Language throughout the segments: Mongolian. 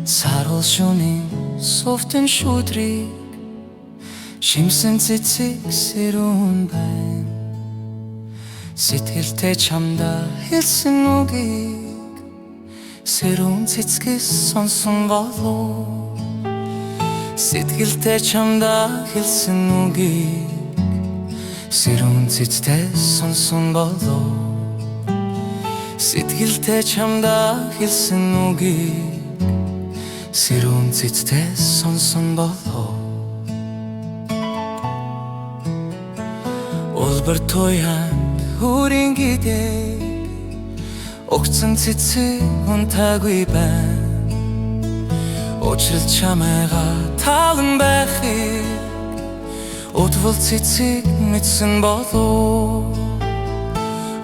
Сарвал шөнийн сувтэн шүдрийг шимсэн цэцэг сэрүүн байна. Сэтгэлтэй чамдаа хэлсэн үгийг сэрүүн цэцгээс сонсон болов. Сэтгэлтэй чамдаа хэлсэн үгийг сэрүүн цэцгээс сонсон болов. Сэтгэлтэй чамдаа хэлсэн үгийг сэрүүн цэцгээс сонсон болов. Улбар туяанд хүрэн гидээ огцон цэцэг унтаагүй байна. Учрал чамайгаа талан байхыг удвал цэцэг мэдсэн болов.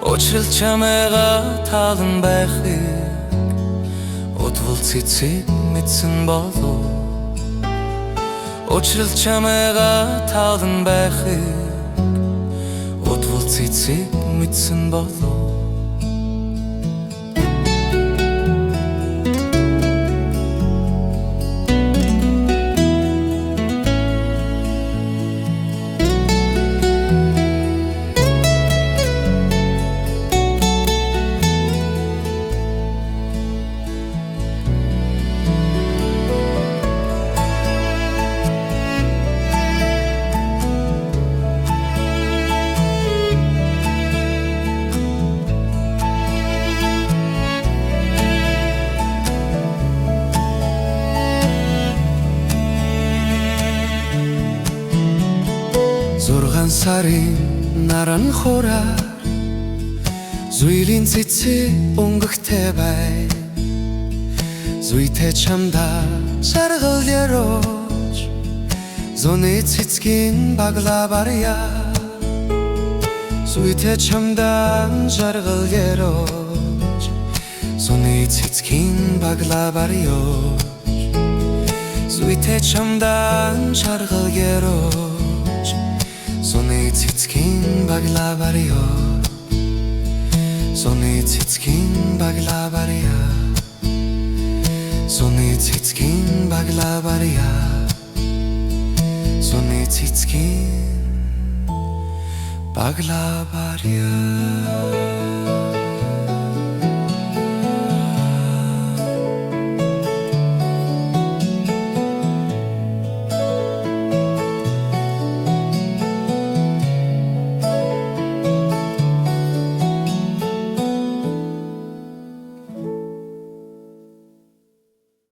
Учрал чамайгаа талан байхыг удвал цэцэг мэдсэн болов. Учрал чамайгаа талан байхыг удвал цэцэг мэдсэн болов. Зургаан сарын наран хураар зүйлийн цэцэг өнгөхтэй бай. Зүйтэй чамдаа жаргал ярууч зуны цэцгийн багла барья. Зүйтэй чамдаа жаргал ярууч зуны цэцгийн багла барья. Зүйтэй чамдаа жаргал ярууч Соны цэцгийн багла барья. Соны цэцгийн багла барья. Соны цэцгийн багла барья. Соны цэцгийн багла барья.